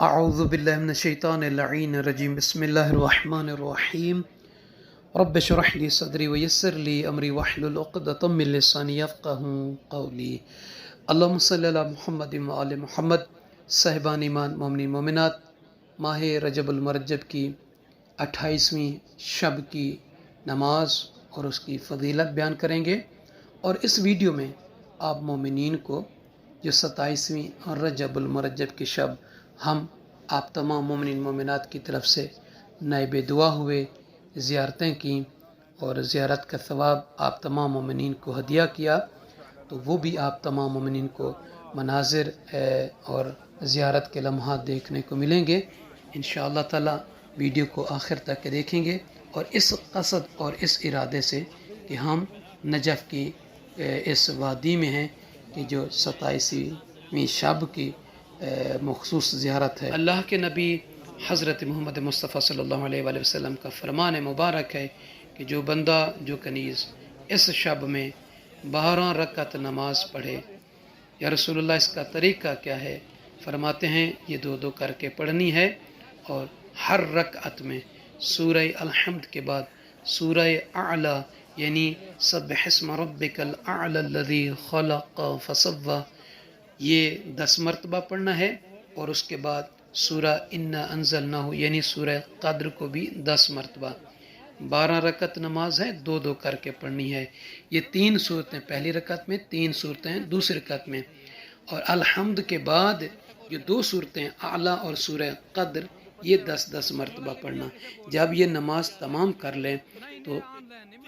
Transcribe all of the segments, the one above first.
अऊज़ु बिल्लाहि मिनश्शैतानिर रजीम बिस्मिल्लाहिर्रहमानिर्रहीम रब्बि इश्रह ली सदरी व यस्सिर ली अमरी वहलुल उक़दतम मिन लिसानी यफ़क़हू क़ौली। अल्लाहुम्मा सल्लि अला मुहम्मदिन व आलि मुहम्मद। साहिबान ईमान मोमिनीन मोमिनात, माह रजबुल मुरज्जब की 28वीं शब की नमाज और उसकी फ़जीलत बयान करेंगे। और इस वीडियो में आप मोमिनीन को जो 27वीं रजबुल मुरज्जब की शब हम आप तमाम मोमिनीन मोमिनात की तरफ से नाइब दुआ हुए, ज़ियारतें की और ज़ियारत का सवाब आप तमाम मोमिनीन को हदिया किया, तो वो भी आप तमाम मोमिनीन को मनाजिर और ज़ियारत के लम्हात देखने को मिलेंगे। इंशाअल्लाह ताला वीडियो को आखिर तक देखेंगे और इस क़सद और इस इरादे से कि हम नजफ़ की इस वादी में हैं कि जो 27वीं शब की मखसूस ज़ियारत है। अल्लाह के नबी हज़रत मोहम्मद मुस्तफ़ा सल्लल्लाहु अलैहि वसल्लम का फ़रमान मुबारक है कि जो बंदा जो कनीज़ इस शब में 12 रकअत नमाज पढ़े। या रसूलुल्लाह इसका तरीक़ा क्या है? फरमाते हैं ये दो दो करके पढ़नी है और हर रकअत में सूरह अल-हम्द के बाद सूरह आला यानी सब्बिहिस्म रब्बिकल आला अल्लज़ी खलक़ फसव्वा ये 10 मरतबा पढ़ना है और उसके बाद सूरह इन्ना अंज़लनाहु यानी सूरह क़द्र को भी 10 मरतबा। 12 रकअत नमाज है, दो दो करके पढ़नी है। ये 3 सूरतें पहली रकअत में, 3 सूरतें दूसरी रकअत में। और अल-हम्द के बाद जो 2 सूरतें आला और सूरह क़द्र ये 10-10 मरतबा पढ़ना। जब ये नमाज तमाम कर लें तो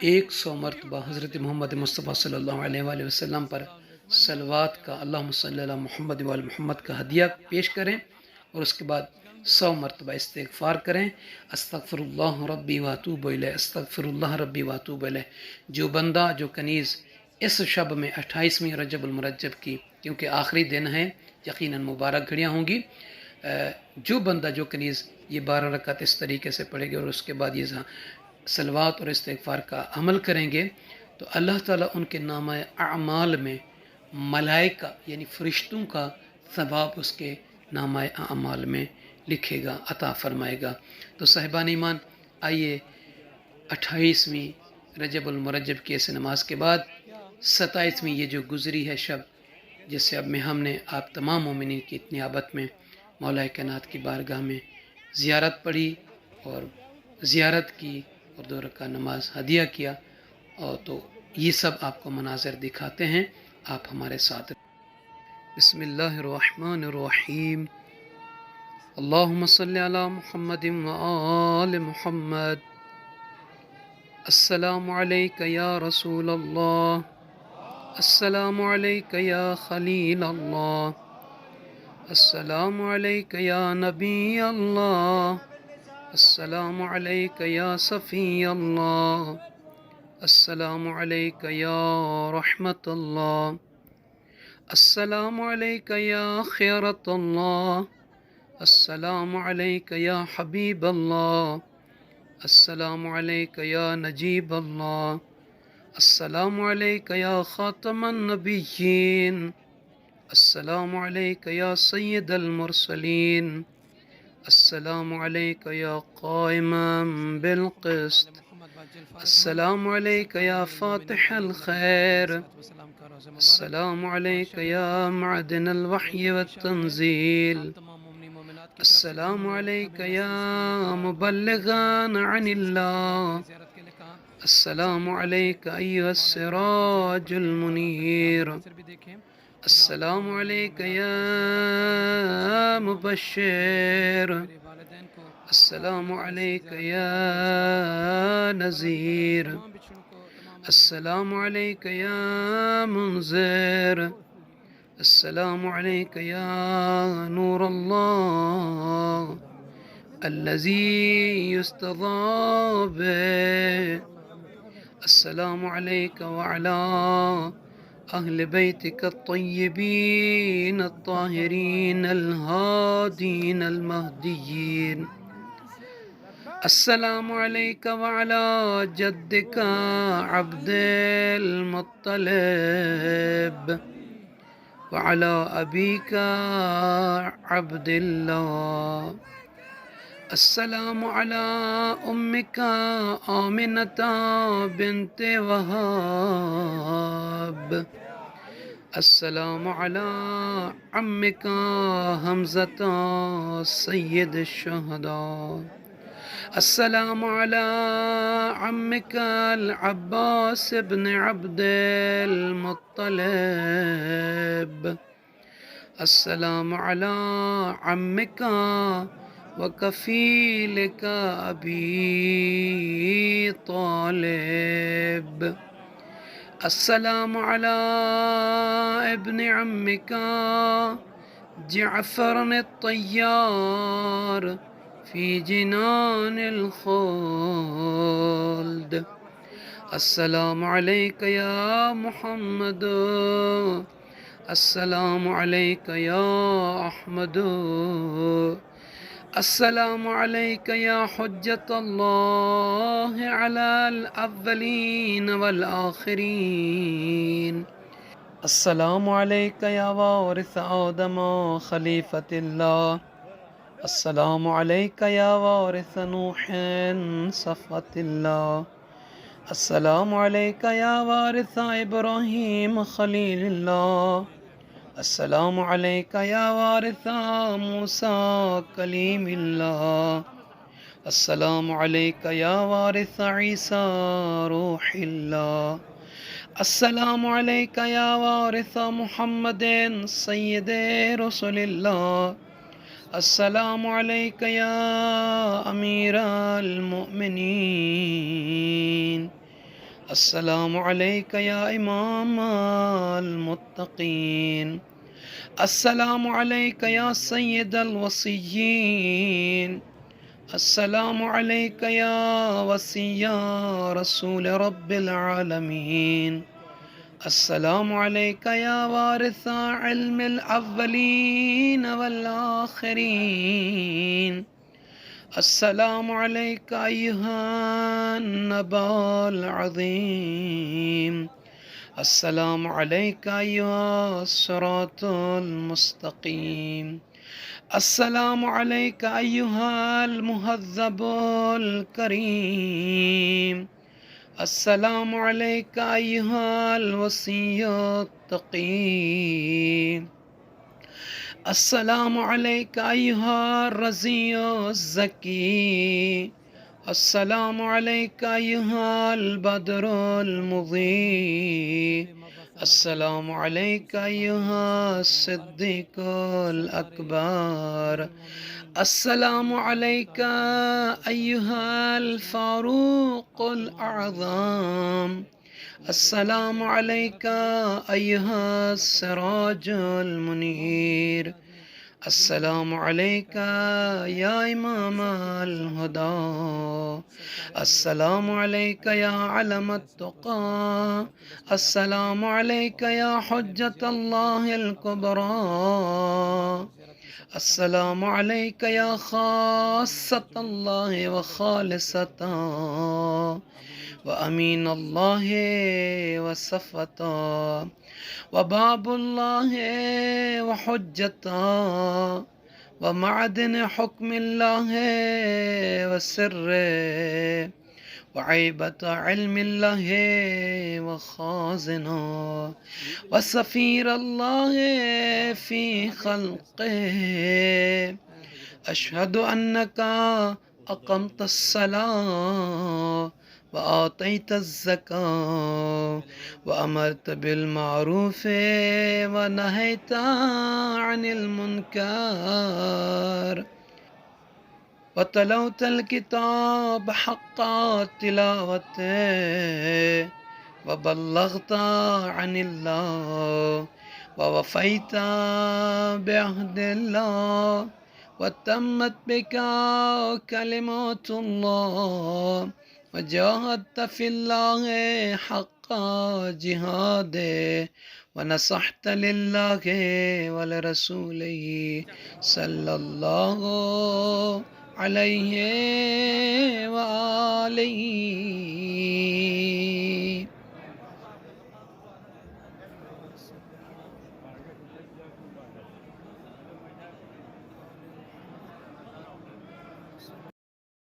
100 मरतबा हज़रत मोहम्मद मुस्तफ़ा सल्लल्लाहु अलैहि वसल्लम पर सलवात का अल्लाहुम्मा सल्लि अला मुहम्मद व आलि मुहम्मद का हदिया पेश करें और उसके बाद 100 मरतबा इस्तिग़फ़ार करें। अस्तग़फ़िरुल्लाह रब्बी व अतूबु इलैह, अस्तग़फ़िरुल्लाह रब्बी व अतूबु इलैह। जो बंदा जो कनीज़ इस शब में 28वीं रजबुल मुरज्जब की, क्योंकि आखिरी दिन है, यकीनन मुबारक घड़ियाँ होंगी, जो बंदा जो कनीज़ ये 12 रकअत इस तरीके से पढ़ेंगे और उसके बाद ये सलवात और इस्तिग़फ़ार का अमल करेंगे तो अल्लाह ताला उनके नामा अमाल में मलाइका यानी फ़रिश्तों का सवाब उसके नामा अमाल में लिखेगा, अता फ़रमाएगा। तो साहिबान ईमान, आइए 28वीं रजबुल मुरज्जब की ऐसे नमाज के बाद 27वीं ये जो गुज़री है शब, जिससे अब में हमने आप तमाम मोमिनीन की नियाबत में मौला कायनात की बारगाह में ज़ियारत पढ़ी और ज़ियारत की और 2 रकात नमाज हदिया किया, और तो ये सब आपको मनाज़िर दिखाते हैं, आप हमारे साथ। बिस्मिल्लाहिर्रहमानिर्रहीम। अल्लाहुम्मा सल्लि अला मुहम्मदिन व आलि मुहम्मद। अस्सलामु अलैका या रसूल अल्लाह, अस्सलामु अलैका या खलील अल्लाह, अस्सलामु अलैका या नबी अल्लाह, अस्सलामु अलैका या सफ़ी अल्लाह, अस्सलामु अलैका या रहमतुल्लाह, अस्सलामु अलैका या खैरतुल्लाह, अस्सलामु अलैका या हबीब अल्लाह, अस्सलामु अलैका या नजीब अल्लाह, अस्सलामु अलैका या ख़ातमन नबिय्यीन, अस्सलामु अलैका या सय्यदल मुरसलीन, अस्सलामु अलैका या क़ाइमम बिल क़िस्त, अस्सलामु अलैका या फ़ातिहल खैर, अस्सलामु अलैका या मअदिनल वह्य वत्तंज़ील, अस्सलामु अलैका या मुबल्लिग़ान अनिल्लाह, अस्सलामु अलैका अय्युहस सिराजुल मुनीर, अस्सलामु अलैका या मुबश्शिर, अस्सलामु अलैका या नज़ीर, अस्सलामु अलैका या मुनज़िर, अस्सलामु अलैका या नूर अल्लाह अल्लज़ी युस्तज़ा बिह, अस्सलामु अलैका व अला अहले बैतिका अत्तय्यबीन अत्ताहिरीन अल-हादीन अल-महदिय्यीन, अस्सलामु अलैका व अला जद्दिका अब्दुल मुत्तलिब, وعلى أبيك عبد الله. السلام على أمك آمنة بنت وهاب. السلام على عمك حمزة سيد الشهداء. السلام على عمك العباس بن عبد المطلب. السلام على عمك وكفيلك أبي طالب. السلام على ابن عمك جعفر الطيار في جنان الخلد. السلام عليك يا محمد. السلام عليك يا أحمد. السلام عليك يا حجة الله على الأولين والآخرين. السلام عليك يا وارث آدم خليفة الله. السلام عليك يا وارث نوح صفوة الله. السلام عليك يا وارث إبراهيم خليل الله. السلام عليك يا وارث موسى كليم الله. السلام عليك يا وارث عيسى روح الله. السلام عليك يا وارث محمد سيد رسل الله. السلام عليك يا أمير المؤمنين. السلام عليك يا إمام المتقين. السلام عليك يا سيد الوصيين. السلام عليك يا وصي رسول رب العالمين. السلام عليك يا وارث علم الأولين والآخرين. السلام عليك أيها النبا العظيم. السلام عليك أيها الصراط المستقيم. السلام عليك أيها المهذب الكريم. السلام عليك أيها الوصي التقي. السلام عليك أيها الرزي الزكي. السلام عليك أيها البدر المضيء. السلام عليك أيها الصديق الأكبر. السلام عليك أيها الفاروق الأعظم. السلام عليك أيها السراج المنير. السلام عليك يا إمام الهدى. السلام عليك يا علم التقى. السلام عليك يا حجة الله الكبرى. السلام عليك يا خاصة الله وخالصة وأمين الله وصفة وباب الله وحجة ومعدن حكم الله وسر وعيبة علم الله وخازنا وسفير الله في خلقه. أشهد أنك أقمت الصلاة وآتيت الزكاة وأمرت بالمعروف ونهيت عن المنكر وتلوت الكتاب حق تلاوته وبلغت عن الله ووفيت بعهد الله وتمت بك كلمات الله وجاهدت في الله حق جهاده ونصحت لله ولرسوله صلى الله عليه وآله